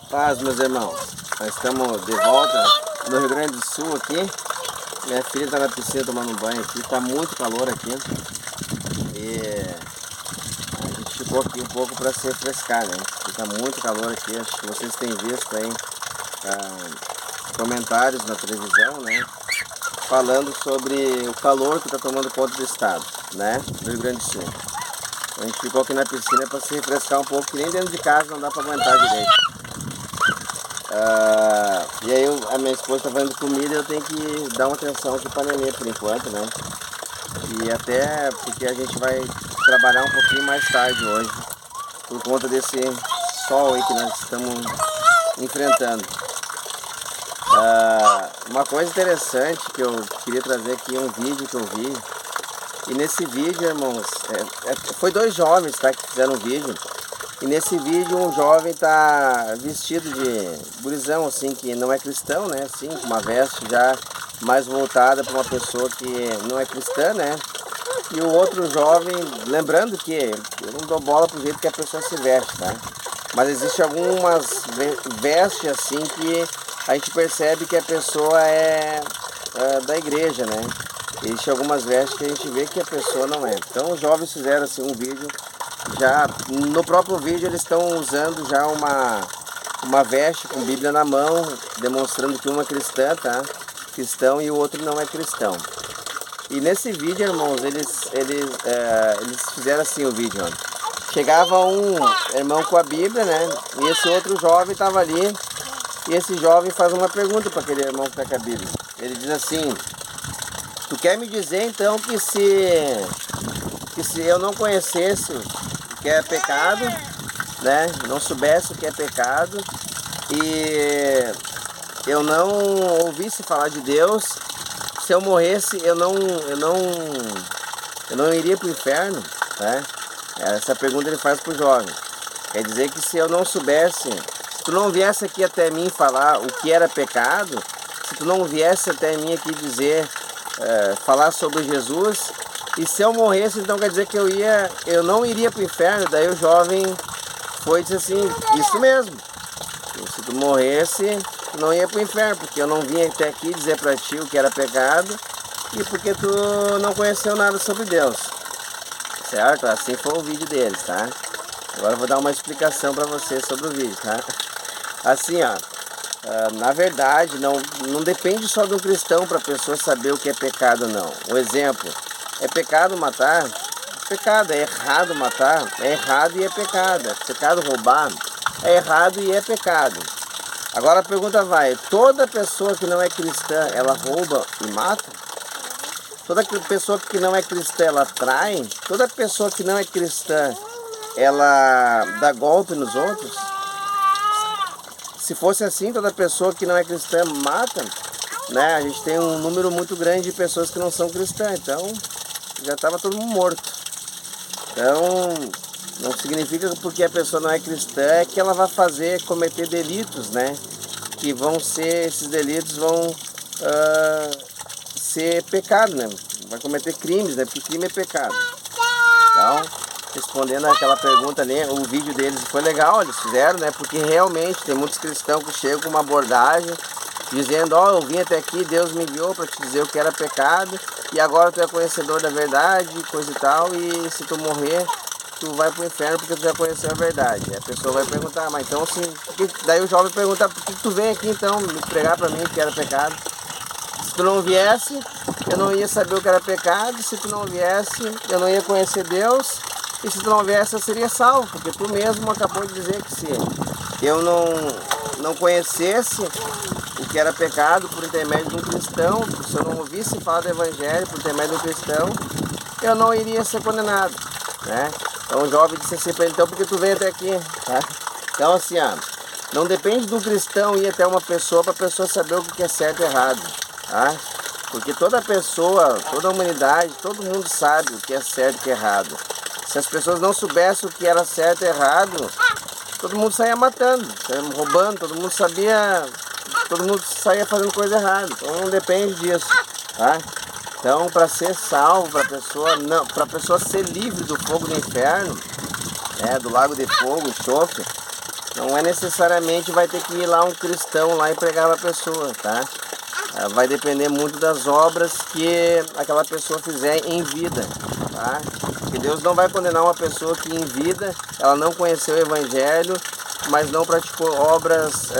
Paz, meus irmãos. Nós estamos de volta no Rio Grande do Sul aqui. Minha filha está na piscina tomando um banho aqui. Está muito calor aqui. E a gente ficou aqui um pouco para se refrescar, né? Está muito calor aqui. Acho que vocês têm visto aí comentários na televisão, né? Falando sobre o calor que está tomando conta do estado, né? Do Rio Grande do Sul. A gente ficou aqui na piscina para se refrescar um pouco, que nem dentro de casa não dá para aguentar direito. E aí a minha esposa está fazendo comida e eu tenho que dar uma atenção aqui para a nenê por enquanto, né? E até porque a gente vai trabalhar um pouquinho mais tarde hoje, por conta desse sol aí que nós estamos enfrentando. Uma coisa interessante que eu queria trazer aqui, um vídeo que eu vi. E nesse vídeo, irmãos, foi dois jovens, tá, que fizeram um vídeo. E nesse vídeo um jovem tá vestido de gurizão, assim, que não é cristão, né? Assim, com uma veste já mais voltada para uma pessoa que não é cristã, né? E o outro jovem, lembrando que eu não dou bola pro jeito que a pessoa se veste, tá? Mas existe algumas vestes assim que a gente percebe que a pessoa é da igreja, né? Existem algumas vestes que a gente vê que a pessoa não é. Então os jovens fizeram assim um vídeo. Já no próprio vídeo eles estão usando já uma veste com Bíblia na mão, demonstrando que uma é cristã, tá? Cristão, e o outro não é cristão. E nesse vídeo, irmãos, eles fizeram assim o vídeo, ó. Chegava um irmão com a Bíblia, né? E esse outro jovem estava ali. E esse jovem faz uma pergunta para aquele irmão que está com a Bíblia. Ele diz assim: tu quer me dizer então que se eu não conhecesse o que é pecado, né? Não soubesse o que é pecado e eu não ouvisse falar de Deus, se eu morresse eu não iria para o inferno, né? Essa pergunta ele faz para o jovem. Quer dizer que se eu não soubesse, se tu não viesse aqui até mim falar o que era pecado, se tu não viesse até mim aqui dizer, falar sobre Jesus, e se eu morresse, então quer dizer que eu não iria para o inferno. Daí o jovem foi e disse assim: isso mesmo, se tu morresse, tu não ia para o inferno, porque eu não vim até aqui dizer para ti o que era pecado e porque tu não conheceu nada sobre Deus. Certo? Assim foi o vídeo deles, tá? Agora eu vou dar uma explicação para vocês sobre o vídeo, tá? Assim, ó, na verdade, não depende só do cristão para a pessoa saber o que é pecado ou não. Um exemplo: é pecado matar? Pecado. É errado matar? É errado e é pecado. É pecado roubar? É errado e é pecado. Agora a pergunta vai: toda pessoa que não é cristã, ela rouba e mata? Toda pessoa que não é cristã, ela trai? Toda pessoa que não é cristã, ela dá golpe nos outros? Se fosse assim, toda pessoa que não é cristã mata, né? A gente tem um número muito grande de pessoas que não são cristãs, então já estava todo mundo morto. Então não significa que porque a pessoa não é cristã é que ela vai cometer delitos, né? Que esses delitos vão ser pecado, né? Vai cometer crimes, né? Porque crime é pecado. Então, respondendo aquela pergunta ali, o vídeo deles foi legal, eles fizeram, né? Porque realmente tem muitos cristãos que chegam com uma abordagem dizendo: ó, eu vim até aqui, Deus me enviou para te dizer o que era pecado e agora tu é conhecedor da verdade, coisa e tal, e se tu morrer, tu vai pro inferno porque tu já conheceu a verdade. E a pessoa vai perguntar: mas então assim, daí o jovem pergunta: por que tu vem aqui então me pregar para mim o que era pecado? Se tu não viesse, eu não ia saber o que era pecado. Se tu não viesse, eu não ia conhecer Deus. E se tu não viesse, eu seria salvo, porque tu mesmo acabou de dizer que se eu não conhecesse o que era pecado por intermédio de um cristão, se eu não ouvisse falar do evangelho por intermédio de um cristão, eu não iria ser condenado, né? Então o jovem disse assim para ele: então, porque tu veio até aqui, tá? Então assim, ó, não depende do cristão ir até uma pessoa para a pessoa saber o que é certo e errado, tá? Porque toda pessoa, toda a humanidade, todo mundo sabe o que é certo e o que é errado. Se as pessoas não soubessem o que era certo e errado, todo mundo saía matando, saía roubando, todo mundo saía fazendo coisa errada. Então não depende disso, tá? Então, para ser salvo, para a pessoa ser livre do fogo do inferno, do lago de fogo, enxofre, Não é necessariamente vai ter que ir lá um cristão lá e pregar para a pessoa, tá? Vai depender muito das obras que aquela pessoa fizer em vida, tá? Porque Deus não vai condenar uma pessoa que em vida ela não conheceu o Evangelho, mas não praticou obras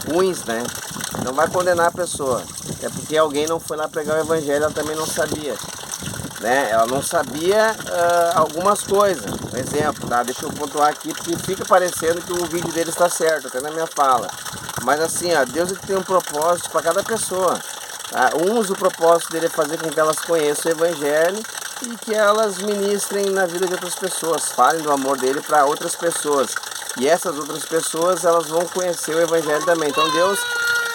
ruins, né? Não vai condenar a pessoa. É porque alguém não foi lá pregar o Evangelho, ela também não sabia, né? Ela não sabia algumas coisas. Por exemplo, tá? Deixa eu pontuar aqui, porque fica parecendo que o vídeo dele está certo, até na minha fala. Mas assim, ó, Deus tem um propósito para cada pessoa. Tá? O propósito dele é fazer com que elas conheçam o Evangelho e que elas ministrem na vida de outras pessoas, falem do amor dele para outras pessoas. E essas outras pessoas, elas vão conhecer o Evangelho também. Então Deus,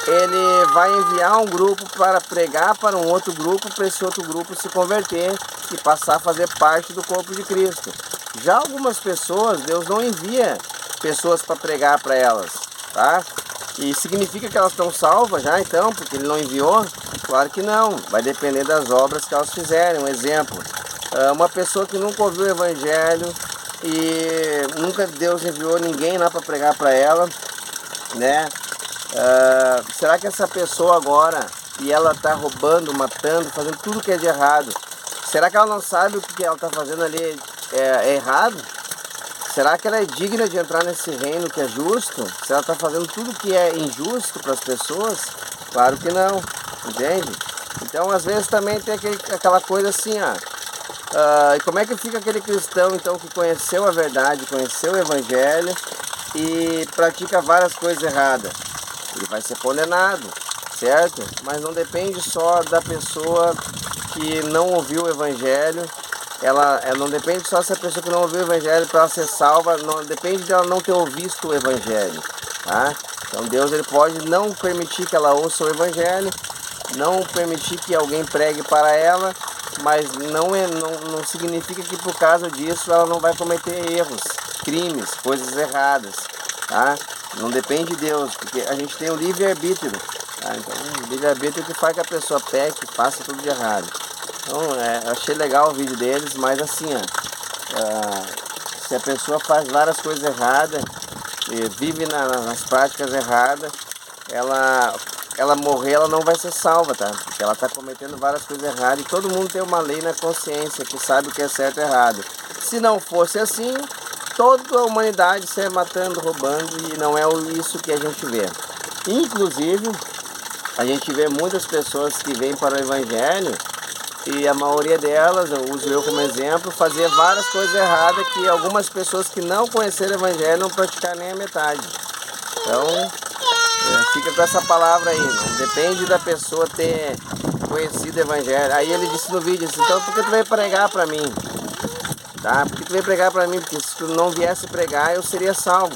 ele vai enviar um grupo para pregar para um outro grupo, para esse outro grupo se converter e passar a fazer parte do corpo de Cristo. Já algumas pessoas, Deus não envia pessoas para pregar para elas, tá? E significa que elas estão salvas já então, porque Ele não enviou? Claro que não, vai depender das obras que elas fizerem. Um exemplo, uma pessoa que nunca ouviu o Evangelho e nunca Deus enviou ninguém lá para pregar para ela, né? Será que essa pessoa agora, e ela está roubando, matando, fazendo tudo que é de errado, será que ela não sabe o que ela está fazendo ali é errado? Será que ela é digna de entrar nesse reino que é justo? Se ela está fazendo tudo que é injusto para as pessoas? Claro que não, entende? Então às vezes também tem aquela coisa assim, e como é que fica aquele cristão então que conheceu a verdade, conheceu o Evangelho e pratica várias coisas erradas? Ele vai ser condenado, certo? Mas não depende só da pessoa que não ouviu o Evangelho. Ela não depende só se a pessoa que não ouviu o Evangelho para ela ser salva, não depende dela não ter ouvido o Evangelho, tá? Então Deus, ele pode não permitir que ela ouça o Evangelho, não permitir que alguém pregue para ela, mas não significa que por causa disso ela não vai cometer erros, crimes, coisas erradas, tá? Não depende de Deus, porque a gente tem o livre-arbítrio, tá? Então o livre-arbítrio que faz que a pessoa peque, faça tudo de errado. Então, achei legal o vídeo deles, mas assim, se a pessoa faz várias coisas erradas, e vive nas práticas erradas, ela morrer, ela não vai ser salva, tá? Porque ela está cometendo várias coisas erradas e todo mundo tem uma lei na consciência que sabe o que é certo e errado. Se não fosse assim, toda a humanidade seria matando, roubando, e não é isso que a gente vê. Inclusive, a gente vê muitas pessoas que vêm para o Evangelho e a maioria delas, eu uso eu como exemplo, fazia várias coisas erradas que algumas pessoas que não conheceram o Evangelho não praticaram nem a metade. Então, fica com essa palavra aí, não depende da pessoa ter conhecido o Evangelho. Aí ele disse no vídeo assim, então por que tu veio pregar para mim? Tá? Por que tu veio pregar para mim? Porque se tu não viesse pregar, eu seria salvo.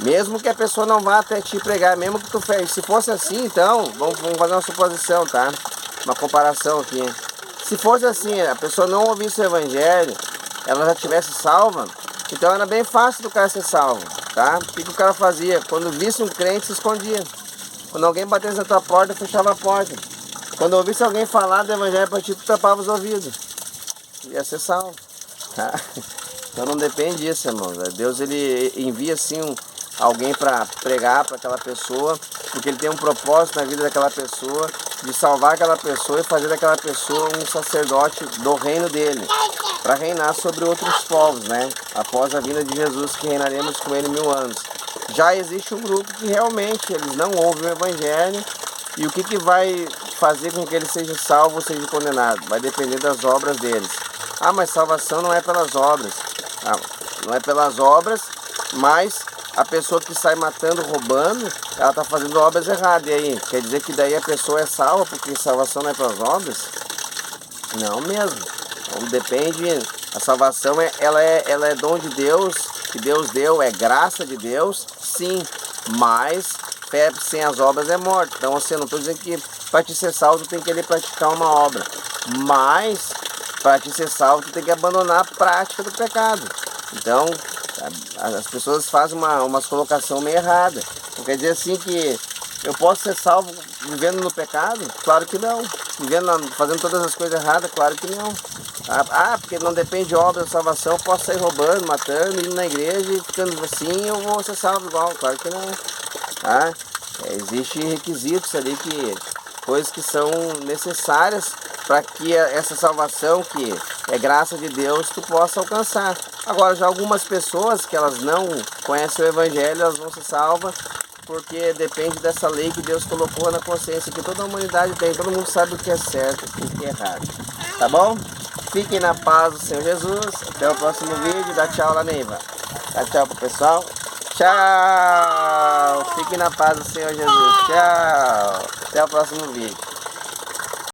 Mesmo que a pessoa não vá até te pregar, mesmo que tu fez. Se fosse assim, então, vamos fazer uma suposição, tá? Uma comparação aqui. Se fosse assim, a pessoa não ouvisse o Evangelho, ela já tivesse salva, então era bem fácil do cara ser salvo, tá? O que o cara fazia? Quando visse um crente, se escondia. Quando alguém batesse na tua porta, fechava a porta. Quando ouvisse alguém falar do Evangelho para ti, tu tapava os ouvidos. Ia ser salvo, tá? Então não depende disso, irmão. Deus, ele envia sim alguém para pregar para aquela pessoa, porque ele tem um propósito na vida daquela pessoa, de salvar aquela pessoa e fazer daquela pessoa um sacerdote do reino dele, para reinar sobre outros povos, né? Após a vinda de Jesus, que reinaremos com ele 1000 anos. Já existe um grupo que realmente eles não ouvem o Evangelho, e o que vai fazer com que ele seja salvo ou seja condenado? Vai depender das obras deles. Ah, mas salvação não é pelas obras. Não é pelas obras, mas a pessoa que sai matando, roubando, ela está fazendo obras erradas. E aí, quer dizer que daí a pessoa é salva porque salvação não é pelas obras? Não mesmo. Então depende, a salvação ela é dom de Deus, que Deus deu, é graça de Deus, sim, mas fé sem as obras é morte. Então assim, eu não estou dizendo que para te ser salvo tu tem que querer praticar uma obra, mas para te ser salvo tu tem que abandonar a prática do pecado. Então as pessoas fazem umas colocação meio errada. Não quer dizer assim que eu posso ser salvo vivendo no pecado? Claro que não. Fazendo todas as coisas erradas? Claro que não. Porque não depende de obra da salvação, eu posso sair roubando, matando, indo na igreja e ficando assim, eu vou ser salvo igual. Claro que não. Existem requisitos ali, coisas que são necessárias para que essa salvação, que é graça de Deus, tu possa alcançar. Agora, já algumas pessoas que elas não conhecem o Evangelho, elas vão ser salvas, porque depende dessa lei que Deus colocou na consciência, que toda a humanidade tem, todo mundo sabe o que é certo e o que é errado. Tá bom? Fiquem na paz do Senhor Jesus. Até o próximo vídeo. Dá tchau lá, Neiva. Dá tchau pro pessoal. Tchau! Fiquem na paz do Senhor Jesus. Tchau! Até o próximo vídeo.